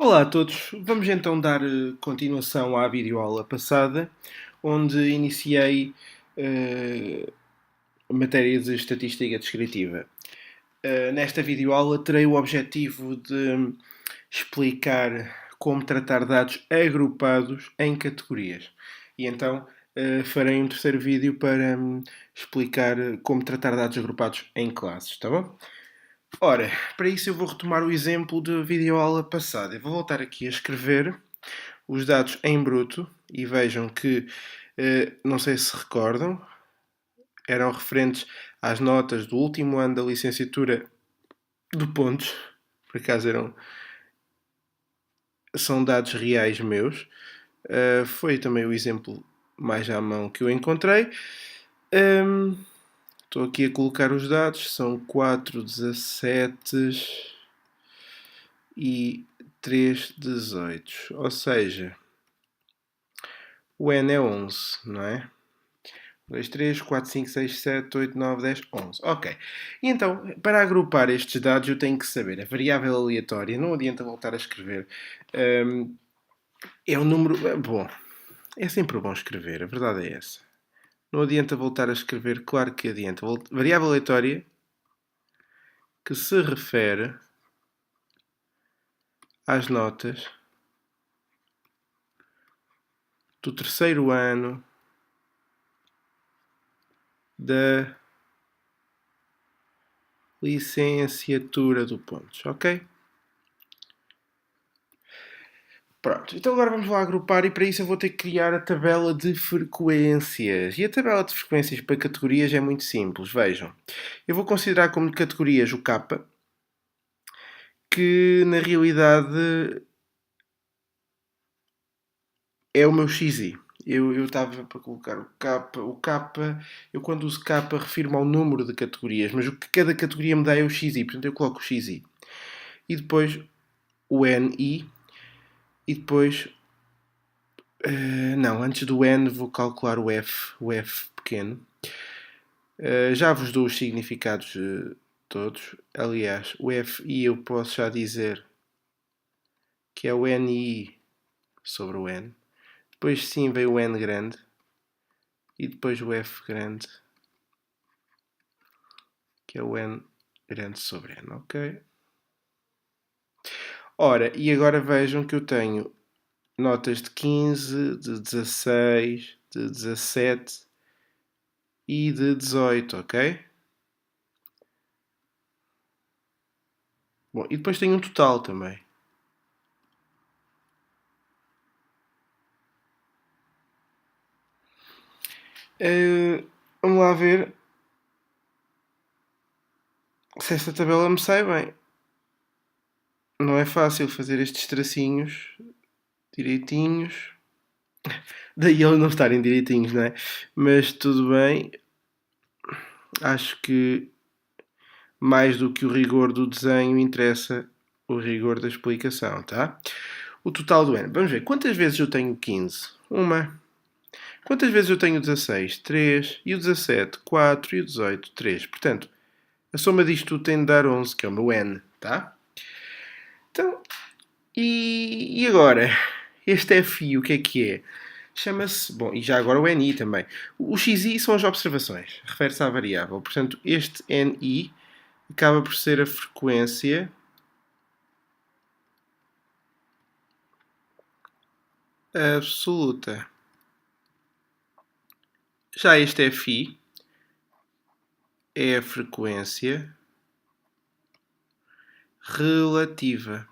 Olá a todos, vamos então dar continuação à videoaula passada, onde iniciei a matéria de estatística descritiva. Nesta videoaula terei o objetivo de explicar como tratar dados agrupados em categorias. E então farei um terceiro vídeo para explicar como tratar dados agrupados em classes, tá bom? Ora, para isso eu vou retomar o exemplo da videoaula passada. Eu vou voltar aqui a escrever os dados em bruto e vejam que, não sei se recordam, eram referentes às notas do último ano da licenciatura do Pontes. Por acaso são dados reais meus. Foi também o exemplo mais à mão que eu encontrei. Estou aqui a colocar os dados, são 4 17 e 3 18. Ou seja, o N é 11, não é? 2, 3, 4, 5, 6, 7, 8, 9, 10, 11. Ok. E então, para agrupar estes dados, eu tenho que saber a variável aleatória. Não adianta voltar a escrever. É o número. Bom, é sempre bom escrever, a verdade é essa. Não adianta voltar a escrever, claro que adianta. Variável aleatória que se refere às notas do terceiro ano da licenciatura do Pontes, ok? Pronto, então agora vamos lá agrupar e para isso eu vou ter que criar a tabela de frequências. E a tabela de frequências para categorias é muito simples, vejam. Eu vou considerar como categorias o K, que na realidade é o meu XI. Eu estava para colocar o K, eu quando uso K refiro-me ao número de categorias, mas o que cada categoria me dá é o XI, portanto eu coloco o XI. E depois o NI, e depois não, antes do N vou calcular o F pequeno. Já vos dou os significados todos. Aliás, o FI eu posso já dizer que é o NI sobre o N. Depois sim veio o N grande. E depois o F grande, que é o N grande sobre N, ok? Ora, e agora vejam que eu tenho notas de 15, de 16, de 17 e de 18, ok? Bom, e depois tenho um total também. Vamos lá ver se esta tabela me sai bem. Não é fácil fazer estes tracinhos direitinhos. Daí eles não estarem direitinhos, não é? Mas tudo bem. Acho que mais do que o rigor do desenho interessa o rigor da explicação, tá? O total do N. Vamos ver. Quantas vezes eu tenho 15? Uma. Quantas vezes eu tenho 16? 3. E o 17? 4. E o 18? 3. Portanto, a soma disto tudo tem de dar 11, que é o meu N, tá? Então, e agora? Este FI, o que é? Chama-se, bom, e já agora o NI também. O XI são as observações, refere-se à variável. Portanto, este NI acaba por ser a frequência absoluta. Já este FI é a frequência relativa.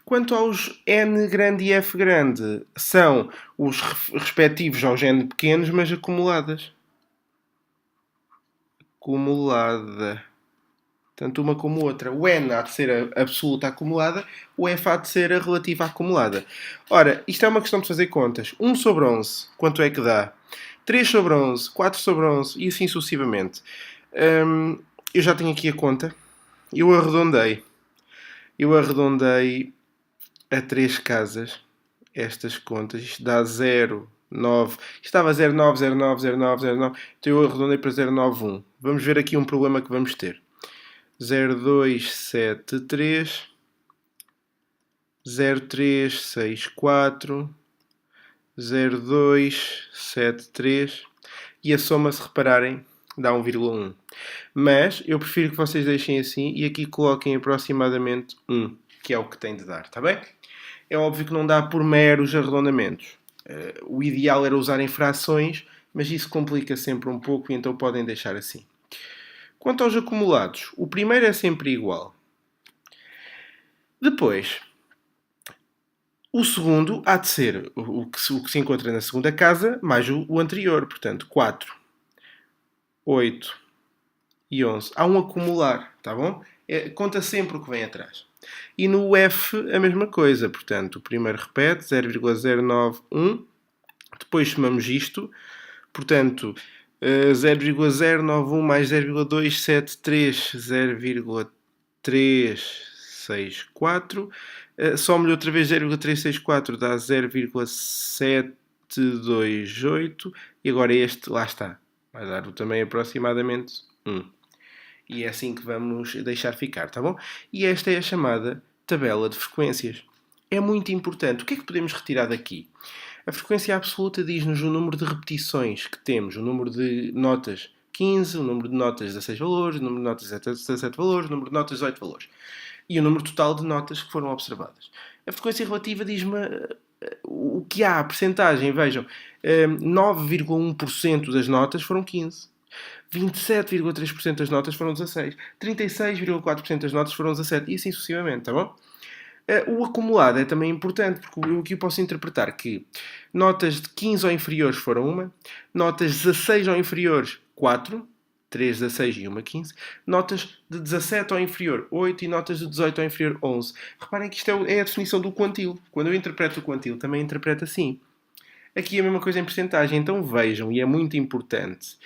Quanto aos N grande e F grande, são os respectivos aos N pequenos, mas acumuladas. Acumulada. Tanto uma como outra. O N há de ser a absoluta acumulada, o F há de ser a relativa acumulada. Ora, isto é uma questão de fazer contas. 1 sobre 11, quanto é que dá? 3 sobre 11, 4 sobre 11 e assim sucessivamente. Eu já tenho aqui a conta. Eu arredondei. Eu arredondei a 3 casas estas contas. Isto dá 0, 9. Isto estava 09, 09, 09, 09. Então eu arredondei para 091. Vamos ver aqui um problema que vamos ter. 0273 0,364, 0,273 e a soma, se repararem, dá 1,1. Mas eu prefiro que vocês deixem assim e aqui coloquem aproximadamente 1, que é o que tem de dar, está bem? É óbvio que não dá por meros arredondamentos. O ideal era usarem frações, mas isso complica sempre um pouco e então podem deixar assim. Quanto aos acumulados, o primeiro é sempre igual. Depois, o segundo há de ser o que se encontra na segunda casa mais o anterior, portanto 4, 8 e 11. Há um acumular, tá bom? Conta sempre o que vem atrás. E no F a mesma coisa, portanto o primeiro repete 0,091, depois somamos isto, portanto 0,091 mais 0,273, 0,364. Some-lhe outra vez 0,364, dá 0,728. E agora este, lá está. Vai dar também aproximadamente 1. E é assim que vamos deixar ficar, tá bom? E esta é a chamada tabela de frequências. É muito importante. O que é que podemos retirar daqui? A frequência absoluta diz-nos o número de repetições que temos, o número de notas 15, o número de notas 16 valores, o número de notas 17 valores, o número de notas 18 valores. E o número total de notas que foram observadas. A frequência relativa diz-me o que há, a percentagem. Vejam, 9,1% das notas foram 15. 27,3% das notas foram 16. 36,4% das notas foram 17. E assim sucessivamente, tá bom? O acumulado é também importante, porque eu aqui posso interpretar que notas de 15 ou inferiores foram 1, notas de 16 ou inferiores 4, 3 16 e 1 15, notas de 17 ou inferior 8 e notas de 18 ou inferior 11. Reparem que isto é a definição do quantile. Quando eu interpreto o quantile, também interpreto assim. Aqui é a mesma coisa em percentagem, então vejam, e é muito importante.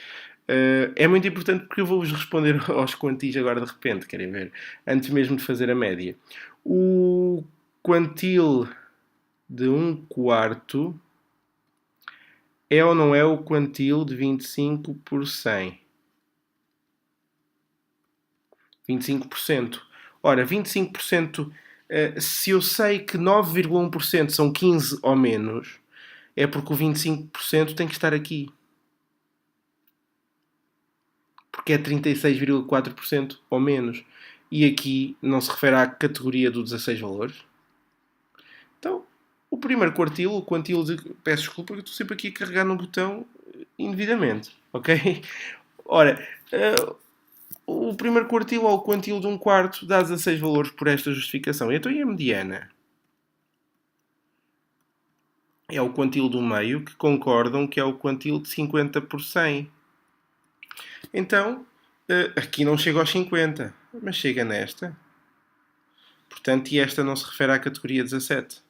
É muito importante porque eu vou-vos responder aos quantis agora de repente, querem ver? Antes mesmo de fazer a média. O quantil de 1/4 é ou não é o quantil de 25 por 100? 25%. Ora, 25%, se eu sei que 9,1% são 15 ou menos, é porque o 25% tem que estar aqui. Porque é 36,4% ou menos. E aqui não se refere à categoria do 16 valores. Então, o primeiro quartil, o quantil de... Peço desculpa que eu estou sempre aqui a carregar no botão indevidamente, ok? Ora, o primeiro quartil ou o quantil de 1/4 dá 16 valores por esta justificação. Então, e a mediana? É o quantil do meio que concordam que é o quantil de 50 por 100. Então, aqui não chega aos 50, mas chega nesta. Portanto, e esta não se refere à categoria 17.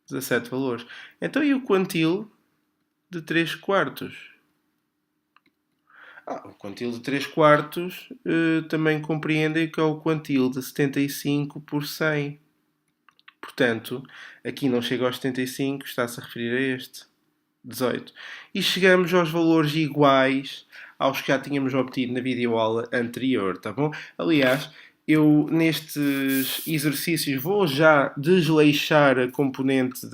17 valores. Então, e o quantil de 3/4? O quantil de 3/4 também compreendem que é o quantil de 75 por 100. Portanto, aqui não chega aos 75, está-se a referir a este. 18. E chegamos aos valores iguais aos que já tínhamos obtido na videoaula anterior, tá bom? Aliás, eu nestes exercícios vou já desleixar a componente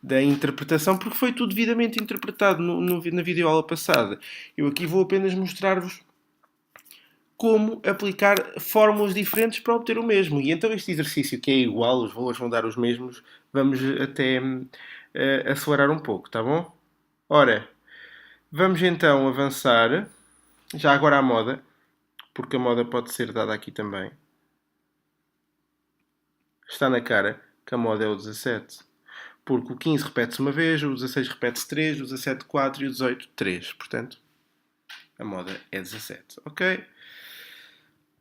da interpretação, porque foi tudo devidamente interpretado na videoaula passada. Eu aqui vou apenas mostrar-vos como aplicar fórmulas diferentes para obter o mesmo. E então este exercício que é igual, os valores vão dar os mesmos, vamos até acelerar um pouco, tá bom? Ora, vamos então avançar, já agora à moda, porque a moda pode ser dada aqui também. Está na cara que a moda é o 17. Porque o 15 repete-se uma vez, o 16 repete-se 3, o 17 4 e o 18 3. Portanto, a moda é 17, ok?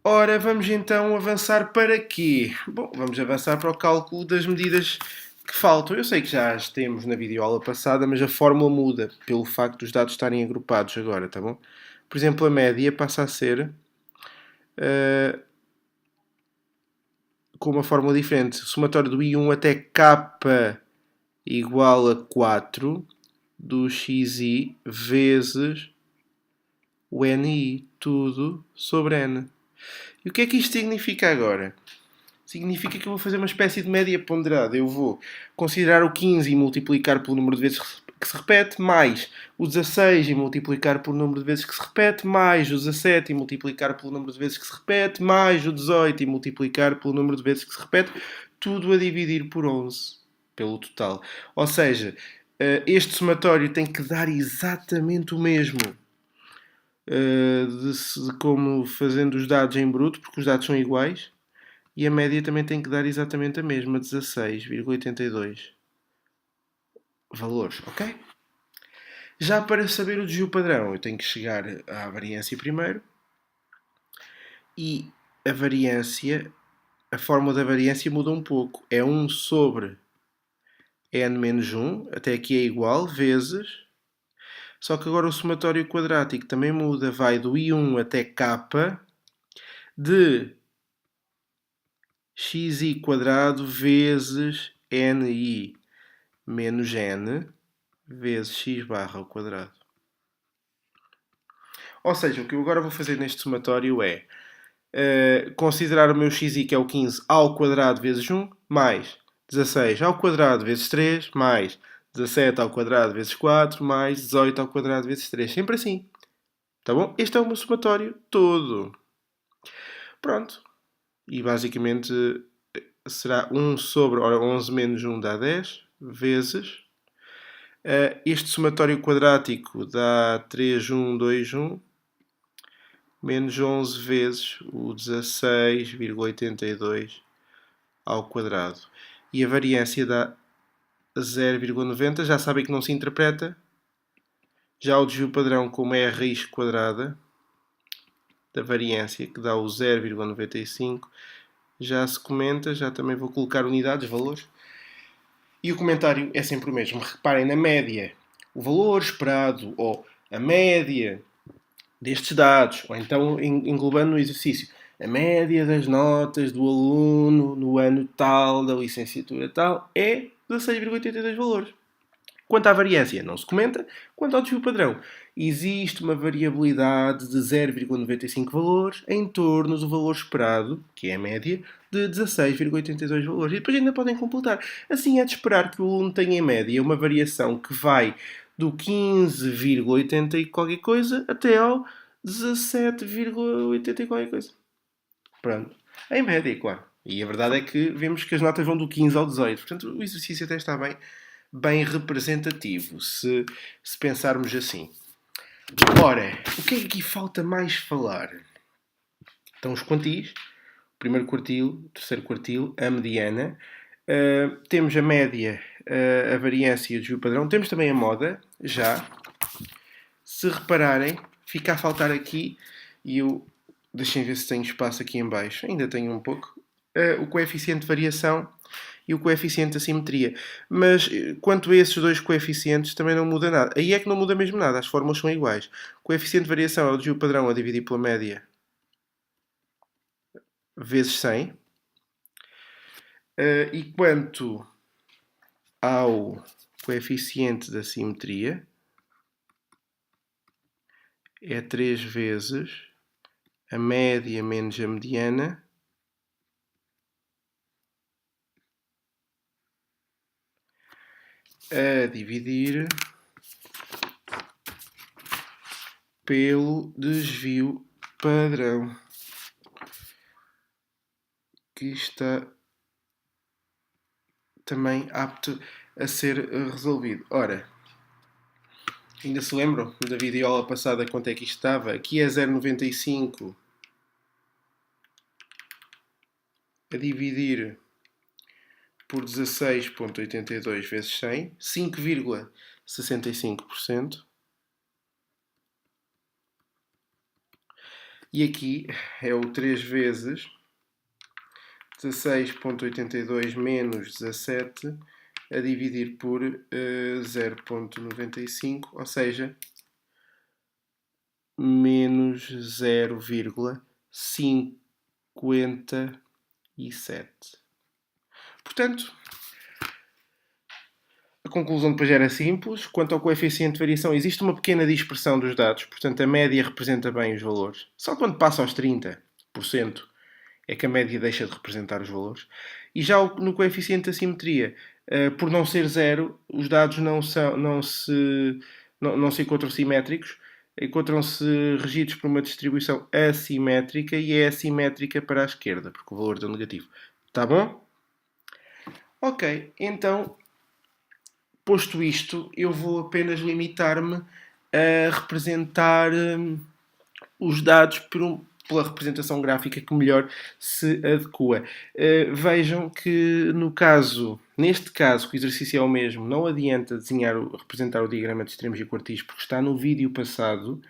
Ora, vamos então avançar para quê? Bom, vamos avançar para o cálculo das medidas que faltam. Eu sei que já as temos na videoaula passada, mas a fórmula muda pelo facto dos dados estarem agrupados agora, tá bom? Por exemplo, a média passa a ser com uma fórmula diferente. O somatório do I1 até K igual a 4 do XI vezes o NI, tudo sobre N. E o que é que isto significa agora? significa que eu vou fazer uma espécie de média ponderada. Eu vou considerar o 15 e multiplicar pelo número de vezes que se repete, mais o 16 e multiplicar pelo número de vezes que se repete, mais o 17 e multiplicar pelo número de vezes que se repete, mais o 18 e multiplicar pelo número de vezes que se repete, tudo a dividir por 11, pelo total. Ou seja, este somatório tem que dar exatamente o mesmo de como fazendo os dados em bruto, porque os dados são iguais, e a média também tem que dar exatamente a mesma, 16,82 valores, ok? Já para saber o desvio padrão, eu tenho que chegar à variância primeiro, e a variância, a fórmula da variância muda um pouco. É 1 sobre n menos 1, até aqui é igual, vezes. Só que agora o somatório quadrático também muda, vai do i1 até k de xi quadrado vezes ni menos n vezes x barra ao quadrado. Ou seja, o que eu agora vou fazer neste somatório é considerar o meu xi, que é o 15, ao quadrado vezes 1, mais 16 ao quadrado vezes 3, mais 17 ao quadrado vezes 4, mais 18 ao quadrado vezes 3. Sempre assim. Tá bom? Este é o meu somatório todo. Pronto. E basicamente será 1 sobre, ora, 11 menos 1 dá 10, vezes. Este somatório quadrático dá 3, 1, 2, 1. Menos 11 vezes o 16,82 ao quadrado. E a variância dá 0,90. Já sabem que não se interpreta. Já o desvio padrão, como é a raiz quadrada da variância, que dá o 0,95, já se comenta. Já também vou colocar unidades, valores. E o comentário é sempre o mesmo. Reparem na média. O valor esperado, ou a média destes dados, ou então englobando no exercício, a média das notas do aluno no ano tal, da licenciatura tal, é 16,82 valores. Quanto à variância, não se comenta. Quanto ao desvio padrão, existe uma variabilidade de 0,95 valores em torno do valor esperado, que é a média, de 16,82 valores. E depois ainda podem completar. Assim é de esperar que o aluno tenha em média uma variação que vai do 15,80 e qualquer coisa até ao 17,80 e qualquer coisa. Pronto. Em média, claro. E a verdade é que vemos que as notas vão do 15 ao 18. Portanto, o exercício até está bem representativo, se pensarmos assim. Ora, o que é que aqui falta mais falar? Então, os quantis, o primeiro quartil, o terceiro quartil, a mediana. Temos a média, a variância e o desvio padrão. Temos também a moda, já. Se repararem, fica a faltar aqui, e eu deixem ver se tenho espaço aqui em baixo. Ainda tenho um pouco. O coeficiente de variação e o coeficiente de assimetria. Mas quanto a esses dois coeficientes também não muda nada. Aí é que não muda mesmo nada, as fórmulas são iguais. O coeficiente de variação é o desvio padrão a dividir pela média vezes 100. E quanto ao coeficiente de assimetria, é 3 vezes a média menos a mediana a dividir pelo desvio padrão, que está também apto a ser resolvido. Ora, ainda se lembram da videoaula passada quanto é que isto estava? Aqui é 0,95 a dividir por 16,82 vezes 100, 5,65%. E aqui é o 3 vezes 16,82 menos 17 a dividir por 0,95, ou seja, menos 0,57. Portanto, a conclusão depois era simples. Quanto ao coeficiente de variação, existe uma pequena dispersão dos dados, portanto a média representa bem os valores. Só quando passa aos 30% é que a média deixa de representar os valores. E já no coeficiente de assimetria, por não ser zero, os dados não se encontram simétricos, encontram-se regidos por uma distribuição assimétrica e é assimétrica para a esquerda, porque o valor deu negativo. Tá bom? Ok, então, posto isto, eu vou apenas limitar-me a representar os dados pela representação gráfica que melhor se adequa. Vejam que neste caso, que o exercício é o mesmo, não adianta representar o diagrama de extremos e quartis, porque está no vídeo passado,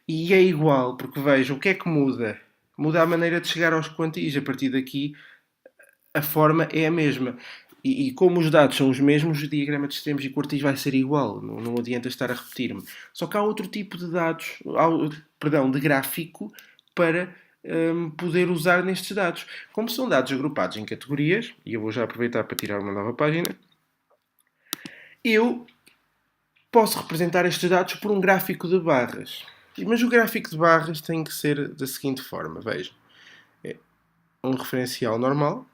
e é igual, porque vejam, o que é que muda? Muda a maneira de chegar aos quantis. A partir daqui, a forma é a mesma. E como os dados são os mesmos, o diagrama de extremos e quartis vai ser igual. Não adianta estar a repetir-me. Só que há outro tipo de dados, de gráfico para poder usar nestes dados. Como são dados agrupados em categorias, e eu vou já aproveitar para tirar uma nova página, eu posso representar estes dados por um gráfico de barras. Mas o gráfico de barras tem que ser da seguinte forma. Vejam. É um referencial normal,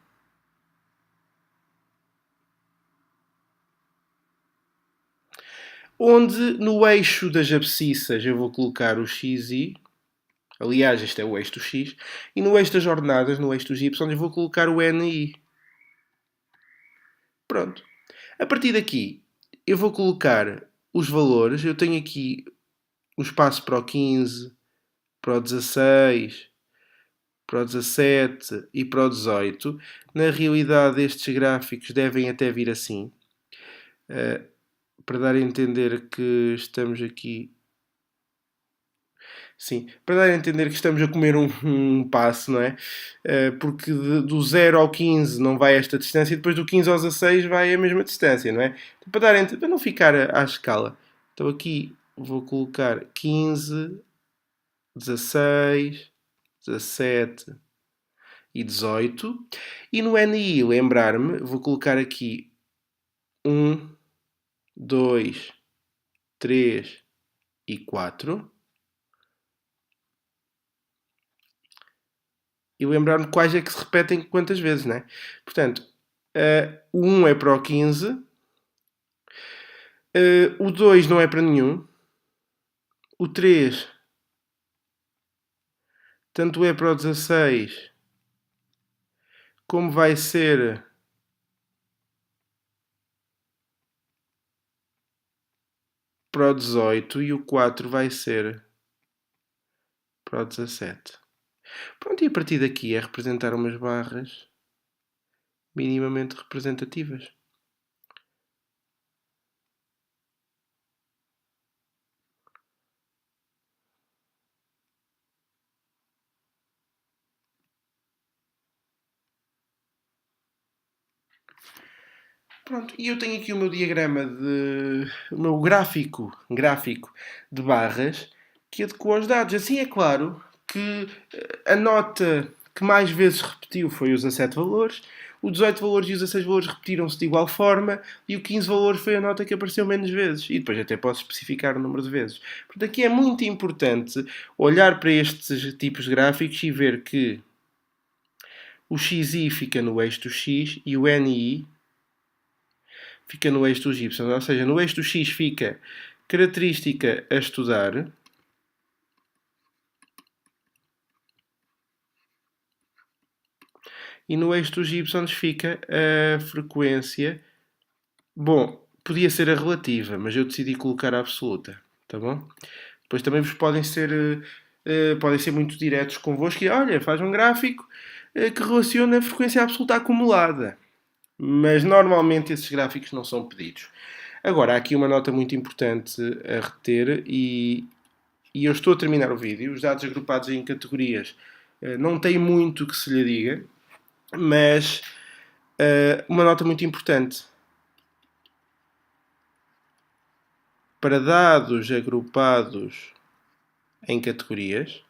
onde no eixo das abscissas eu vou colocar o xi, aliás, este é o eixo do x, e no eixo das ordenadas, no eixo dos y, eu vou colocar o ni. Pronto. A partir daqui, eu vou colocar os valores. Eu tenho aqui o espaço para o 15, para o 16, para o 17 e para o 18. Na realidade, estes gráficos devem até vir assim, para dar a entender que estamos aqui. Sim, para dar a entender que estamos a comer um passo, não é? Porque do 0 ao 15 não vai esta distância e depois do 15 ao 16 vai a mesma distância, não é? Então, para não ficar à escala. Então aqui vou colocar 15, 16, 17 e 18. E no NI, lembrar-me, vou colocar aqui 1, 2, 3 e 4. E lembrar-me quais é que se repetem quantas vezes, né? Portanto, o 1 é para o 15, o 2 não é para nenhum, o 3 tanto é para o 16 como vai ser para o 18 e o 4 vai ser para o 17. Pronto, e a partir daqui é representar umas barras minimamente representativas. Pronto, e eu tenho aqui o meu diagrama o meu gráfico de barras que adequa aos dados. Assim é claro que a nota que mais vezes repetiu foi os 17 valores, os 18 valores e os 16 valores repetiram-se de igual forma e o 15 valores foi a nota que apareceu menos vezes. E depois até posso especificar o número de vezes. Portanto, aqui é muito importante olhar para estes tipos de gráficos e ver que o xi fica no eixo do x e o ni fica no eixo dos y. Ou seja, no eixo do x fica característica a estudar. E no eixo dos y fica a frequência. Bom, podia ser a relativa, mas eu decidi colocar a absoluta. Tá bom? Depois também vos podem ser muito diretos convosco e olha, faz um gráfico que relaciona a frequência absoluta acumulada. Mas normalmente esses gráficos não são pedidos. Agora, há aqui uma nota muito importante a reter e eu estou a terminar o vídeo. Os dados agrupados em categorias não têm muito que se lhe diga, mas uma nota muito importante. Para dados agrupados em categorias,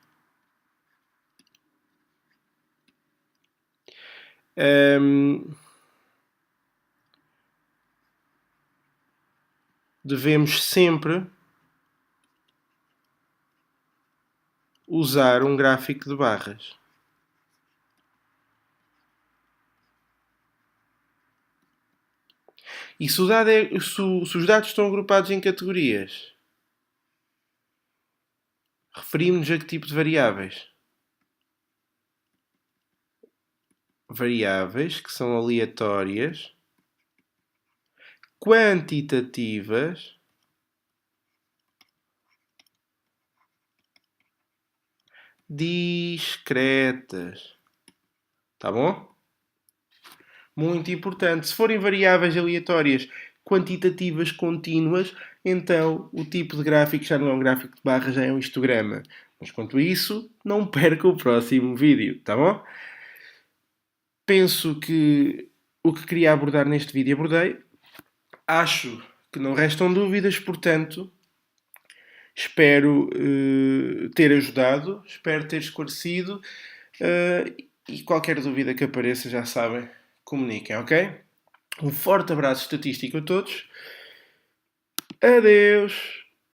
devemos sempre usar um gráfico de barras. E se, se os dados estão agrupados em categorias, referimos-nos a que tipo de variáveis? Variáveis que são aleatórias, quantitativas, discretas. Tá bom? Muito importante. Se forem variáveis aleatórias quantitativas contínuas, então o tipo de gráfico já não é um gráfico de barra, já é um histograma. Mas quanto a isso, não perca o próximo vídeo, tá bom? Penso que o que queria abordar neste vídeo abordei. Acho que não restam dúvidas, portanto, espero ter ajudado, espero ter esclarecido e qualquer dúvida que apareça, já sabem, comuniquem, ok? Um forte abraço estatístico a todos. Adeus!